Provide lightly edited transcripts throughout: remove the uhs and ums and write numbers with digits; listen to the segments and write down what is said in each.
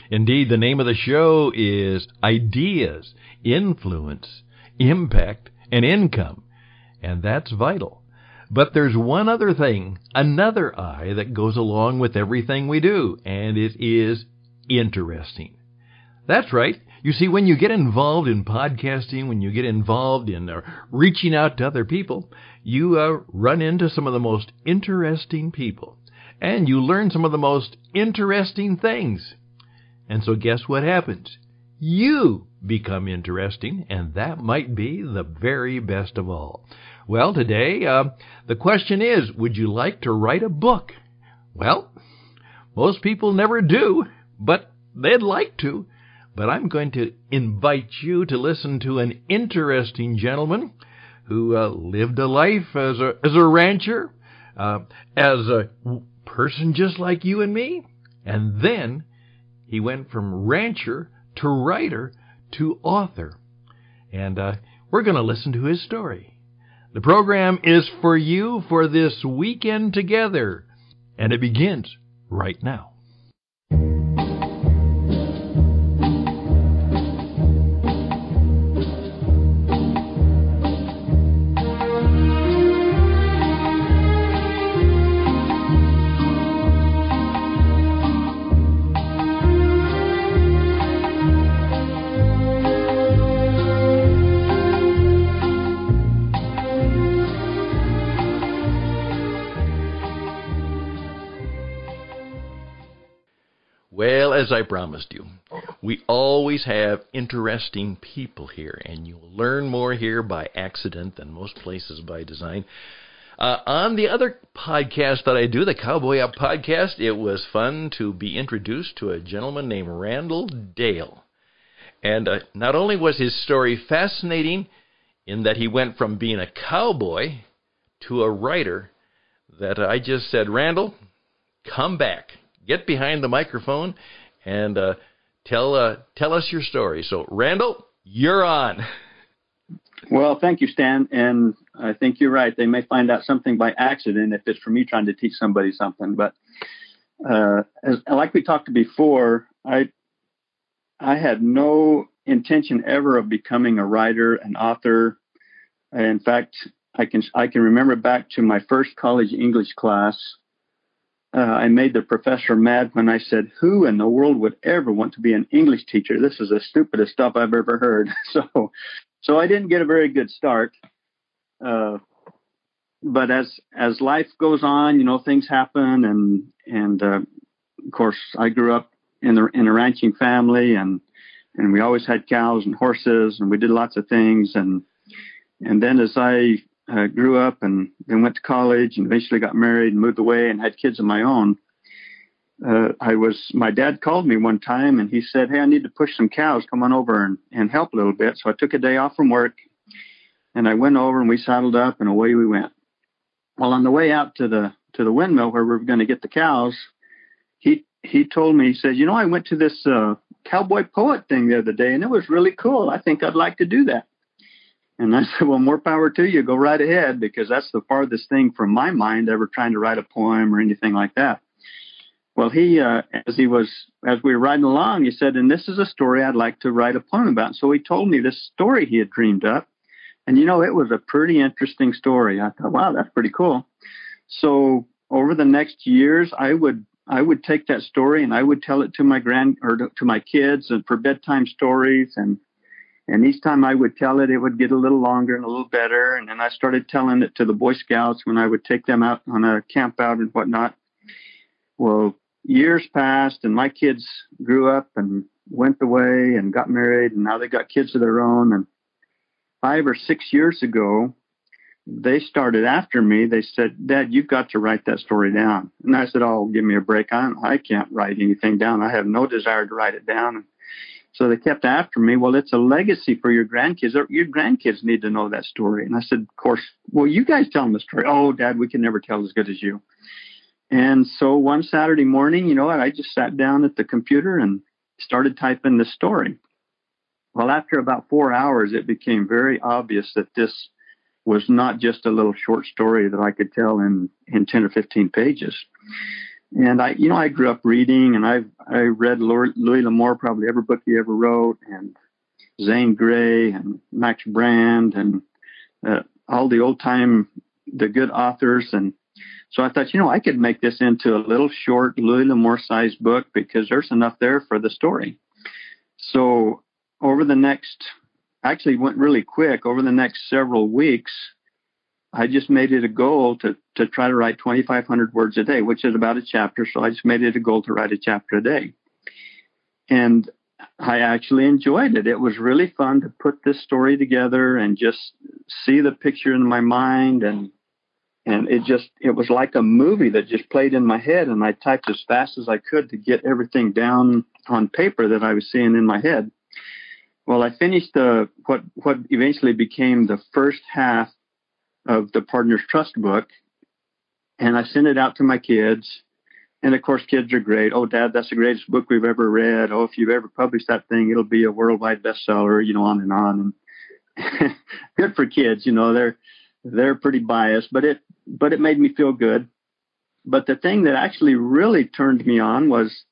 Indeed, the name of the show is Ideas, Influence, Impact, and Income. And that's vital. But there's one other thing, another I, that goes along with everything we do, and it is interesting. That's right. You see, when you get involved in podcasting, when you get involved in reaching out to other people, you run into some of the most interesting people, and you learn some of the most interesting things. And so guess what happens? You become interesting, and that might be the very best of all. Well, today, the question is, would you like to write a book? Well, most people never do, but they'd like to. But I'm going to invite you to listen to an interesting gentleman who lived a life as a rancher, as a person just like you and me, and then he went from rancher to writer to author. And we're going to listen to his story. The program is for you for this weekend together, and it begins right now. Well, as I promised you, we always have interesting people here, and you'll learn more here by accident than most places by design. On the other podcast that I do, the Cowboy Up podcast, it was fun to be introduced to a gentleman named Randall Dale. And not only was his story fascinating in that he went from being a cowboy to a writer, that I just said, Randall, come back. Get behind the microphone and tell us your story. So, Randall, you're on. Well, thank you, Stan. And I think you're right. They may find out something by accident if it's for me trying to teach somebody something. But like we talked before, I had no intention ever of becoming a writer, an author. In fact, I can remember back to my first college English class. I made the professor mad when I said, who in the world would ever want to be an English teacher? This is the stupidest stuff I've ever heard. So I didn't get a very good start. But as life goes on, things happen. And of course, I grew up in a ranching family, and we always had cows and horses, and we did lots of things. And then as I grew up and then went to college and eventually got married and moved away and had kids of my own. My dad called me one time and he said, hey, I need to push some cows. Come on over and help a little bit. So I took a day off from work and I went over and we saddled up and away we went. Well, on the way out to the windmill where we were going to get the cows, he told me, he said, I went to this cowboy poet thing the other day and it was really cool. I think I'd like to do that. And I said, well, more power to you. Go right ahead, because that's the farthest thing from my mind ever trying to write a poem or anything like that. Well, as we were riding along, he said, and this is a story I'd like to write a poem about. So he told me this story he had dreamed up. And, it was a pretty interesting story. I thought, wow, that's pretty cool. So over the next years, I would take that story and I would tell it to my kids and for bedtime stories. And each time I would tell it, it would get a little longer and a little better. And then I started telling it to the Boy Scouts when I would take them out on a camp out and whatnot. Well, years passed and my kids grew up and went away and got married. And now they got kids of their own. And 5 or 6 years ago, they started after me. They said, Dad, you've got to write that story down. And I said, oh, give me a break. I can't write anything down. I have no desire to write it down. So they kept after me. Well, it's a legacy for your grandkids. Your grandkids need to know that story. And I said, of course, well, you guys tell them the story. Oh, Dad, we can never tell as good as you. And so one Saturday morning, I just sat down at the computer and started typing the story. Well, after about 4 hours, it became very obvious that this was not just a little short story that I could tell in 10 or 15 pages. And I grew up reading, and I read Louis L'Amour, probably every book he ever wrote, and Zane Grey and Max Brand, and all the the good authors. And so I thought, I could make this into a little short Louis L'Amour sized book, because there's enough there for the story. So actually went really quick. Over the next several weeks, I just made it a goal to try to write 2,500 words a day, which is about a chapter. So I just made it a goal to write a chapter a day. And I actually enjoyed it. It was really fun to put this story together and just see the picture in my mind. And it was like a movie that just played in my head. And I typed as fast as I could to get everything down on paper that I was seeing in my head. Well, I finished what eventually became the first half of the Partners Trust book, and I sent it out to my kids. And of course, kids are great. Oh, Dad, that's the greatest book we've ever read. Oh, if you've ever published that thing, it'll be a worldwide bestseller, on and on. And good for kids, they're pretty biased, but it made me feel good. But the thing that actually really turned me on was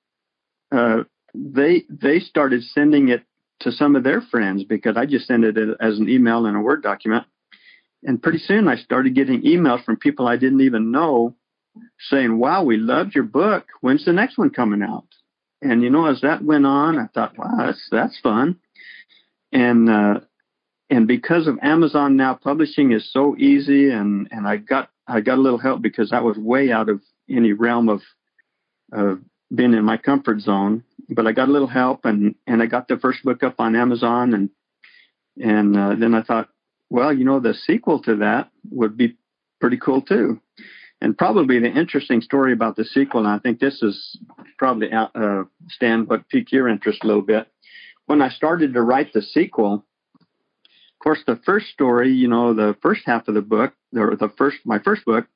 they started sending it to some of their friends, because I just sent it as an email in a Word document. And pretty soon I started getting emails from people I didn't even know saying, wow, we loved your book. When's the next one coming out? And, as that went on, I thought, wow, that's fun. And because of Amazon now, publishing is so easy. And I got a little help, because that was way out of any realm of being in my comfort zone. But I got a little help, and I got the first book up on Amazon. And then I thought, well, the sequel to that would be pretty cool too. And probably the interesting story about the sequel, and I think this is probably, Stan, what piqued your interest a little bit. When I started to write the sequel, of course, the first story, the first half of the book, or my first book,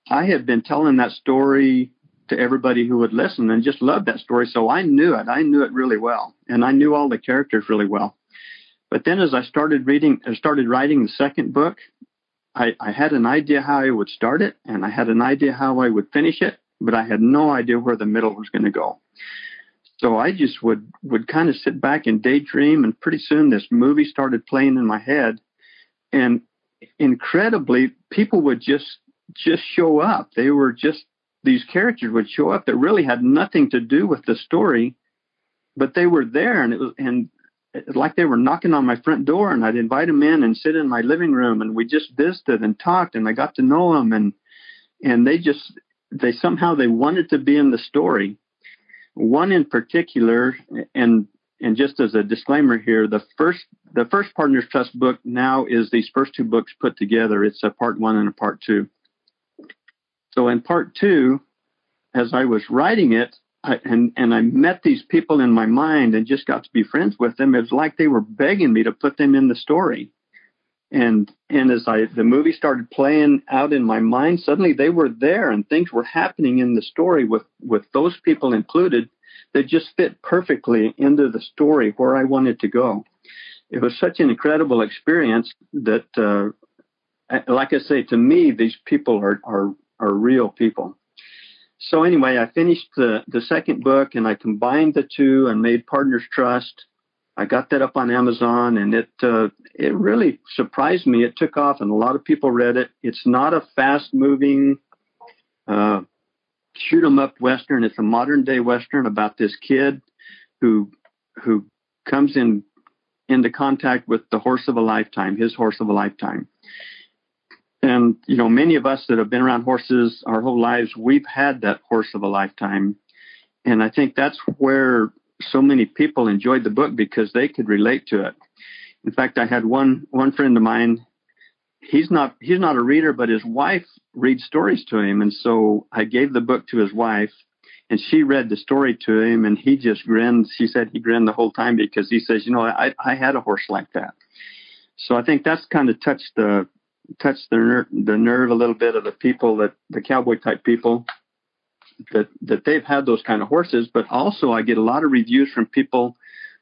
I had been telling that story to everybody who would listen and just loved that story. So I knew it. I knew it really well. And I knew all the characters really well. But then as I started writing the second book, I had an idea how I would start it, and I had an idea how I would finish it, but I had no idea where the middle was going to go. So I just would kind of sit back and daydream, and pretty soon this movie started playing in my head. And incredibly, people would just show up. They were these characters would show up that really had nothing to do with the story, but they were there, and like they were knocking on my front door, and I'd invite them in and sit in my living room, and we just visited and talked, and I got to know them, and they somehow wanted to be in the story. One in particular, and just as a disclaimer here, the first Partners Trust book now is these first two books put together. It's a part 1 and a part 2. So in part 2, as I was writing it, I met these people in my mind and just got to be friends with them. It was like they were begging me to put them in the story. And as the movie started playing out in my mind, suddenly they were there, and things were happening in the story with those people included that just fit perfectly into the story where I wanted to go. It was such an incredible experience that, like I say, to me, these people are real people. So anyway, I finished the second book, and I combined the two and made Partners Trust. I got that up on Amazon, and it really surprised me. It took off, and a lot of people read it. It's not a fast-moving shoot-'em-up Western. It's a modern-day Western about this kid who comes into contact with the horse of a lifetime, his horse of a lifetime. And, many of us that have been around horses our whole lives, we've had that horse of a lifetime. And I think that's where so many people enjoyed the book, because they could relate to it. In fact, I had one friend of mine. He's not a reader, but his wife reads stories to him. And so I gave the book to his wife, and she read the story to him, and he just grinned. She said he grinned the whole time, because he says, I had a horse like that. So I think that's kind of touched the nerve a little bit of the people, the cowboy type people, that they've had those kind of horses. But also I get a lot of reviews from people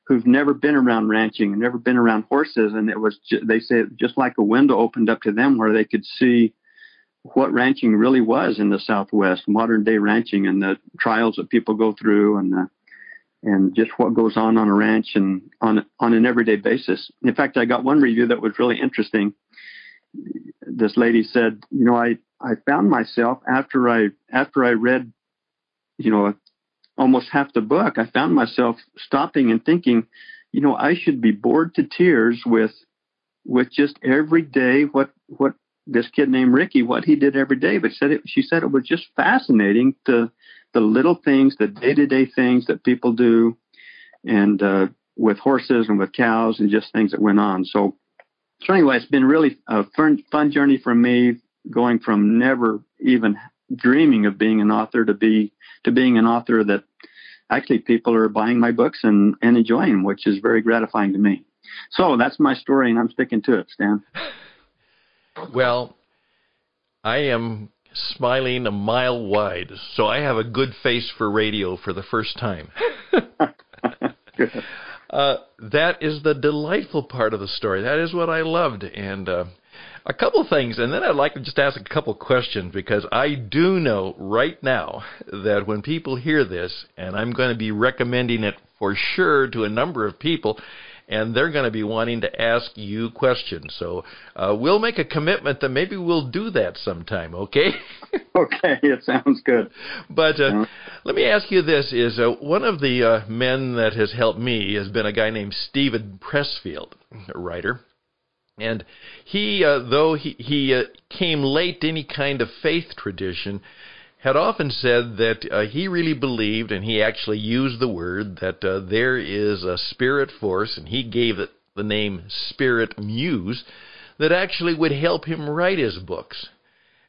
who've never been around ranching and never been around horses. And it was, they say, just like a window opened up to them where they could see what ranching really was in the Southwest, modern day ranching, and the trials that people go through, and just what goes on a ranch and on an everyday basis. In fact, I got one review that was really interesting. This lady said, I found myself after I read, almost half the book, I found myself stopping and thinking, I should be bored to tears with just every day what this kid named Ricky, what he did every day. But she said it was just fascinating, the little things, the day-to-day things that people do, and with horses and with cows and just things that went on. So anyway, it's been really a fun journey for me, going from never even dreaming of being an author to being an author that actually people are buying my books and enjoying them, which is very gratifying to me. So that's my story, and I'm sticking to it, Stan. Well, I am smiling a mile wide, so I have a good face for radio for the first time. That is the delightful part of the story. That is what I loved. And a couple things, and then I'd like to just ask a couple questions, because I do know right now that when people hear this, and I'm going to be recommending it for sure to a number of people, and they're going to be wanting to ask you questions. So we'll make a commitment that maybe we'll do that sometime, okay? Okay, it sounds good. But let me ask you this, is one of the men that has helped me has been a guy named Stephen Pressfield, a writer. And he, though he came late to any kind of faith tradition, had often said that he really believed, and he actually used the word, that there is a spirit force, and he gave it the name Spirit Muse, that actually would help him write his books.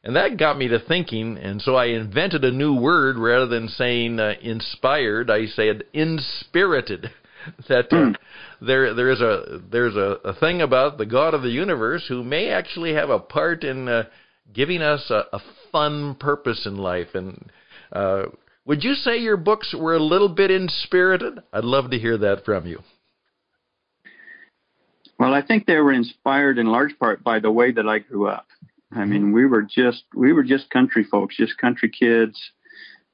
And that got me to thinking, and so I invented a new word. Rather than saying inspired, I said inspirited. That there's a thing about the God of the universe who may actually have a part in giving us a fun purpose in life. And would you say your books were a little bit inspirited? I'd love to hear that from you. Well, I think they were inspired in large part by the way that I grew up. I mean, we were just country folks, just country kids.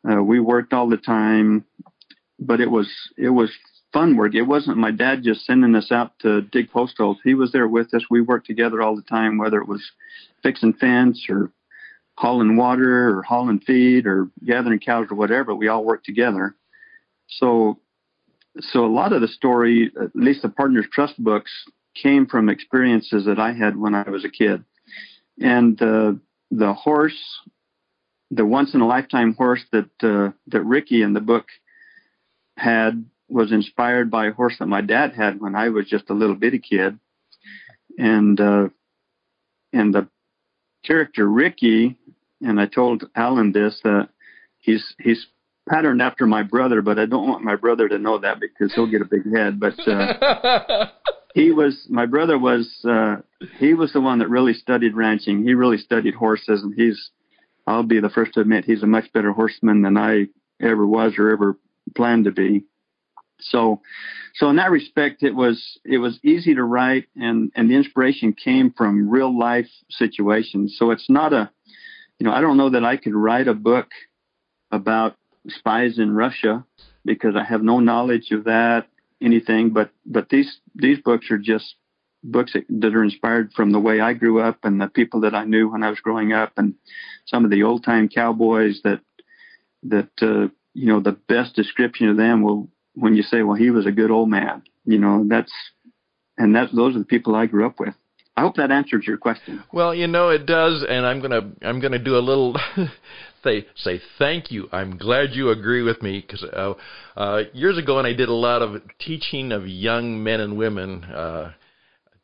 We worked all the time, but it was fun work. It wasn't my dad just sending us out to dig post holes. He was there with us. We worked together all the time, whether it was fixing fence or hauling water or hauling feed or gathering cows or whatever. We all worked together. So a lot of the story, at least the Partners Trust books, came from experiences that I had when I was a kid. And the horse, the once-in-a-lifetime horse that Ricky in the book had, was inspired by a horse that my dad had when I was just a little bitty kid. And the character Ricky, and I told Alan this, he's patterned after my brother, but I don't want my brother to know that because he'll get a big head. But he was the one that really studied ranching. He really studied horses, and I'll be the first to admit, he's a much better horseman than I ever was or ever planned to be. So in that respect, it was easy to write, and the inspiration came from real life situations. So it's not I don't know that I could write a book about spies in Russia because I have no knowledge of that, anything, but these books are just books that are inspired from the way I grew up and the people that I knew when I was growing up, and some of the old time cowboys that the best description of them will, when you say, well, he was a good old man, those are the people I grew up with. I hope that answers your question. Well, it does, and I'm gonna do a little say thank you. I'm glad you agree with me, because years ago, when I did a lot of teaching of young men and women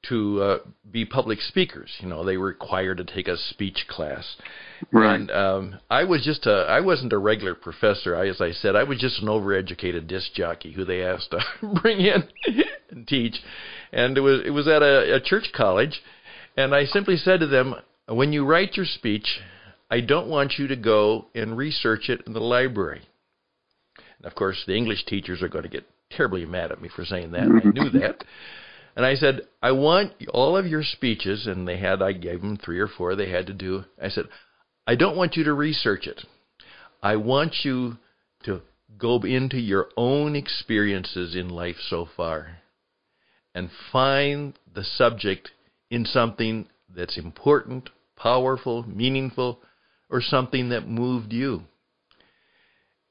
to be public speakers, they were required to take a speech class. Right. And I wasn't a regular professor. As I said, I was just an overeducated disc jockey who they asked to bring in and teach. And it was at a church college, and I simply said to them, when you write your speech, I don't want you to go and research it in the library. And of course, the English teachers are going to get terribly mad at me for saying that. I knew that. And I said, I want all of your speeches, and I gave them 3 or 4 they had to do. I said, I don't want you to research it. I want you to go into your own experiences in life so far and find the subject in something that's important, powerful, meaningful, or something that moved you.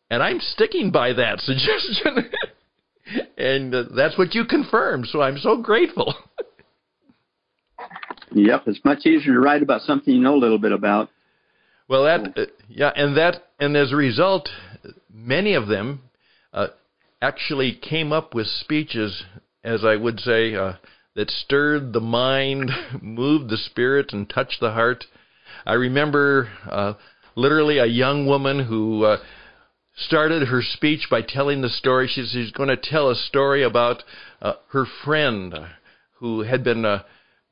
And I'm sticking by that suggestion. And that's what you confirmed, so I'm so grateful. Yep, it's much easier to write about something you know a little bit about. Well, and as a result, many of them actually came up with speeches, as I would say, that stirred the mind, moved the spirit, and touched the heart. I remember literally a young woman who started her speech by telling the story. She's going to tell a story about her friend who had been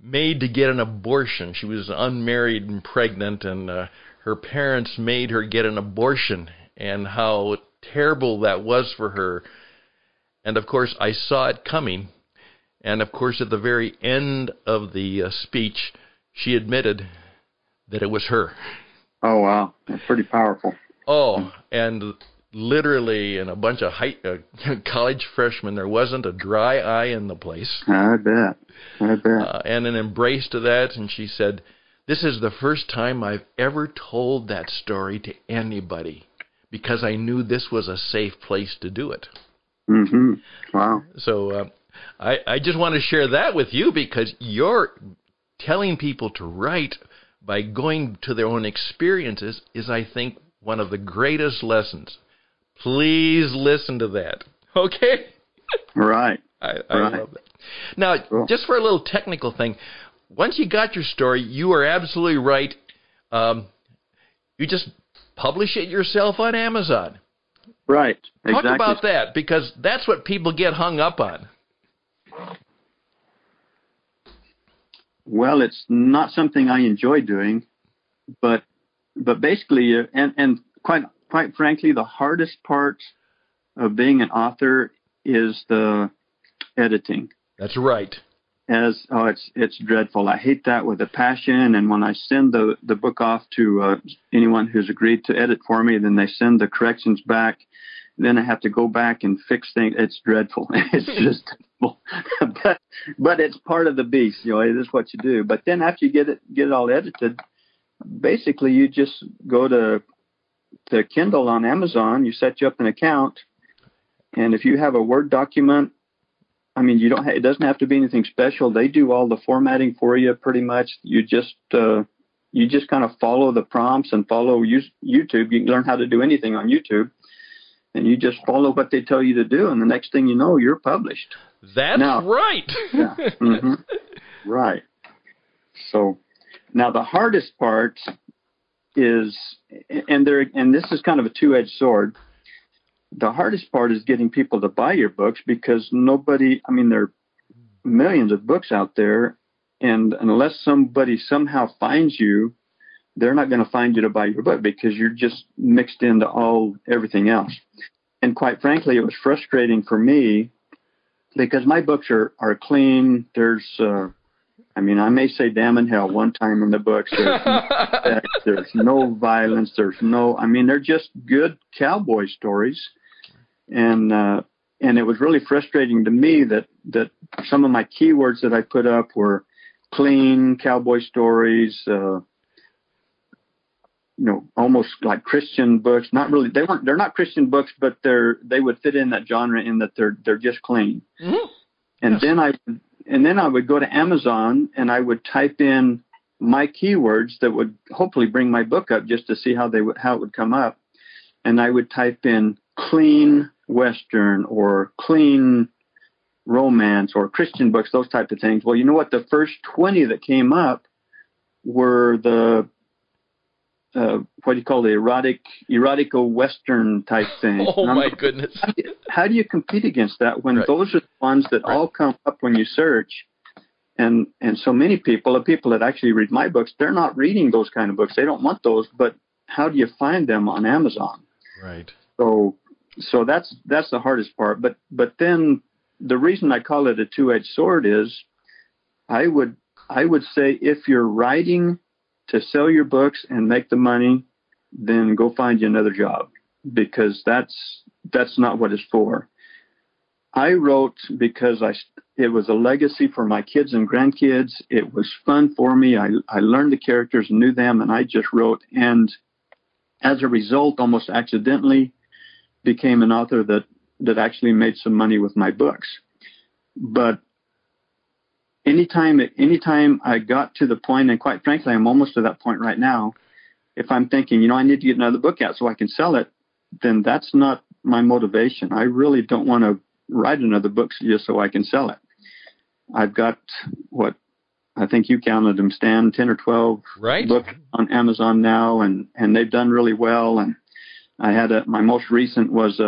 made to get an abortion. She was unmarried and pregnant, and her parents made her get an abortion, and how terrible that was for her. And, of course, I saw it coming. And, of course, at the very end of the speech, she admitted that it was her. Oh, wow. That's pretty powerful. Oh, and literally in a bunch of college freshmen, there wasn't a dry eye in the place. I bet. And an embrace to that, and she said, "This is the first time I've ever told that story to anybody because I knew this was a safe place to do it." Mm-hmm. Wow. So I just want to share that with you because you're telling people to write by going to their own experiences is, I think, one of the greatest lessons. Please listen to that. Okay? Right. I love that. Now, cool. Just for a little technical thing, once you got your story, you are absolutely right. You just publish it yourself on Amazon. Right. Talk exactly. about that, because that's what people get hung up on. Well, it's not something I enjoy doing, but basically, and quite frankly, the hardest part of being an author is the editing. That's right. It's dreadful. I hate that with a passion. And when I send the book off to anyone who's agreed to edit for me, then they send the corrections back. Then I have to go back and fix things. It's dreadful. It's just dreadful. but it's part of the beast. It is what you do. But then after you get it all edited, basically you just go to Kindle on Amazon. You set you up an account, and if you have a Word document, I mean, it doesn't have to be anything special. They do all the formatting for you pretty much. You just kind of follow the prompts and follow YouTube. You can learn how to do anything on YouTube. And you just follow what they tell you to do, and the next thing you know, you're published. That's right. Yeah. Mm-hmm. Right. So now the hardest part is, and this is kind of a two-edged sword. The hardest part is getting people to buy your books because there are millions of books out there, and unless somebody somehow finds you, they're not going to find you to buy your book because you're just mixed into everything else. And quite frankly, it was frustrating for me because my books are clean. There's, I may say damn and hell one time in the books. There's no violence. They're just good cowboy stories. And it was really frustrating to me that some of my keywords that I put up were clean cowboy stories, almost like Christian books. Not really. They're not Christian books, but they would fit in that genre in that they're just clean. Mm-hmm. And then I would go to Amazon and I would type in my keywords that would hopefully bring my book up just to see how it would come up. And I would type in clean Western or clean romance or Christian books, those type of things. Well, you know what? The first 20 that came up were the what do you call the erotica Western type thing. Oh my goodness! How do you compete against that when those are the ones that all come up when you search? And so many people, the people that actually read my books, they're not reading those kind of books. They don't want those. But how do you find them on Amazon? Right. So that's the hardest part. But then the reason I call it a two-edged sword is I would say if you're writing to sell your books and make the money, then go find you another job, because that's not what it's for. I wrote because it was a legacy for my kids and grandkids. It was fun for me. I learned the characters, knew them, and I just wrote. And as a result, almost accidentally, became an author that actually made some money with my books. But anytime I got to the point, and quite frankly, I'm almost to that point right now, if I'm thinking, I need to get another book out so I can sell it, then that's not my motivation. I really don't want to write another book just so I can sell it. I've got what I think you counted them, Stan, 10 or 12 books on Amazon now, and they've done really well. And I had my most recent was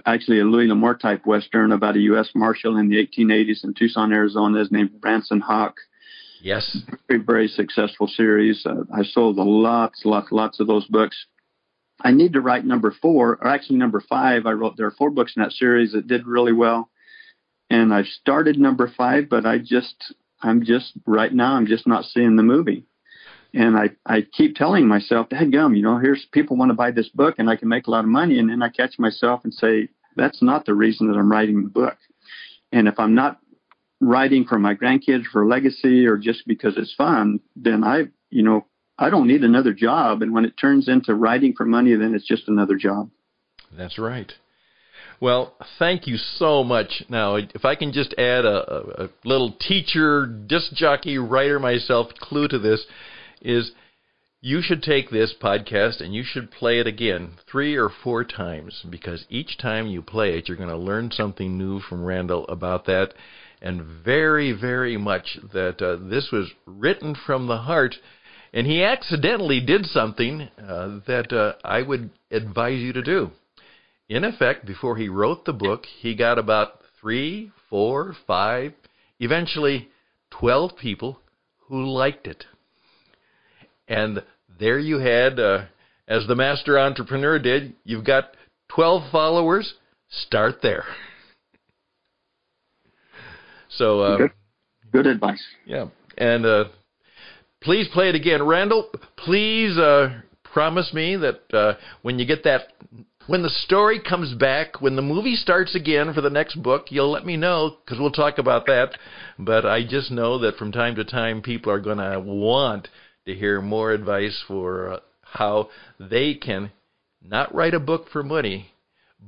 actually a Louis L'Amour type Western about a U.S. Marshal in the 1880s in Tucson, Arizona. His name Branson Hawk. Yes. Very, very successful series. I sold lots of those books. I need to write number 4, or actually number 5. There are 4 books in that series that did really well. And I started number 5, but I'm just right now, I'm just not seeing the movie. And I keep telling myself, dadgum, here's people want to buy this book and I can make a lot of money. And then I catch myself and say, that's not the reason that I'm writing the book. And if I'm not writing for my grandkids for legacy or just because it's fun, then I don't need another job. And when it turns into writing for money, then it's just another job. That's right. Well, thank you so much. Now, if I can just add a little teacher, disc jockey, writer myself clue to this, is you should take this podcast and you should play it again 3 or 4 times, because each time you play it, you're going to learn something new from Randall about that, and very, very much that this was written from the heart, and he accidentally did something that I would advise you to do. In effect, before he wrote the book, he got about 3, 4, 5, eventually 12 people who liked it. And there you had, as the master entrepreneur did, you've got 12 followers. Start there. So good advice. Yeah, and please play it again, Randall. Please promise me that when you get that, when the story comes back, when the movie starts again for the next book, you'll let me know, because we'll talk about that. But I just know that from time to time, people are going to want to hear more advice for how they can not write a book for money,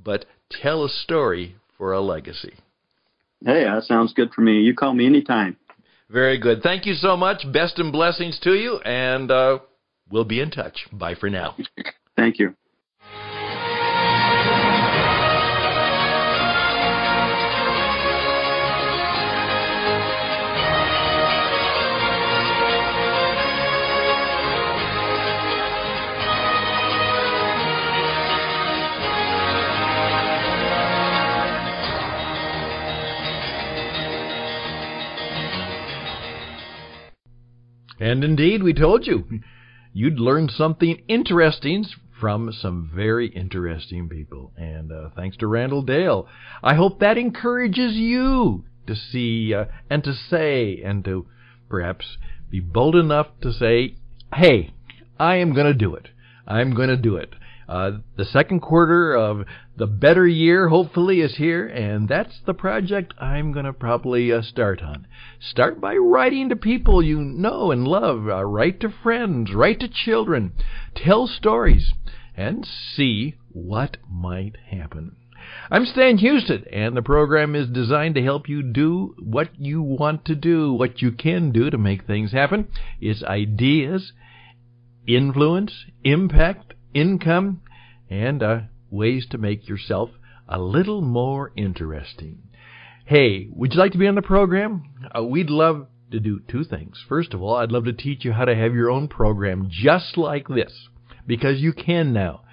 but tell a story for a legacy. Hey, that sounds good for me. You call me anytime. Very good. Thank you so much. Best and blessings to you, and we'll be in touch. Bye for now. Thank you. And indeed, we told you, you'd learn something interesting from some very interesting people. And thanks to Randall Dale. I hope that encourages you to see and to say and to perhaps be bold enough to say, hey, I am going to do it. I'm going to do it. The second quarter of the better year, hopefully, is here, and that's the project I'm going to probably start on. Start by writing to people you know and love. Write to friends. Write to children. Tell stories, and see what might happen. I'm Stan Houston, and the program is designed to help you do what you want to do, what you can do to make things happen. It's ideas, influence, impact, income, and ways to make yourself a little more interesting. Hey, would you like to be on the program? We'd love to do 2 things. First of all, I'd love to teach you how to have your own program just like this, because you can now.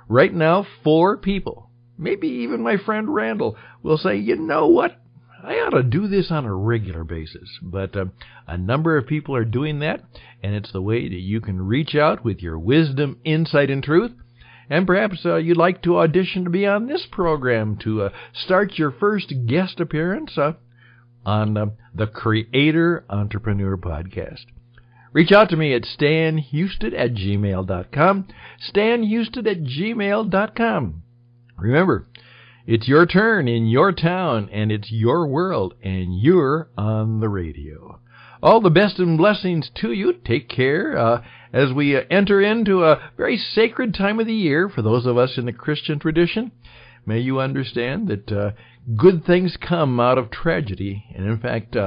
Right now, 4 people, maybe even my friend Randall, will say, you know what? I ought to do this on a regular basis. But a number of people are doing that, and it's the way that you can reach out with your wisdom, insight, and truth. And perhaps you'd like to audition to be on this program, to start your first guest appearance on the Creator Entrepreneur Podcast. Reach out to me at stanhouston@gmail.com, stanhouston@gmail.com. Remember, it's your turn in your town, and it's your world, and you're on the radio. All the best and blessings to you. Take care as we enter into a very sacred time of the year for those of us in the Christian tradition. May you understand that good things come out of tragedy, and in fact,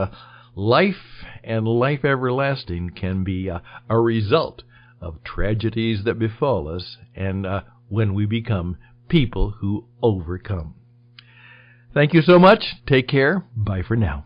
life and life everlasting can be a result of tragedies that befall us, and when we become people who overcome. Thank you so much. Take care. Bye for now.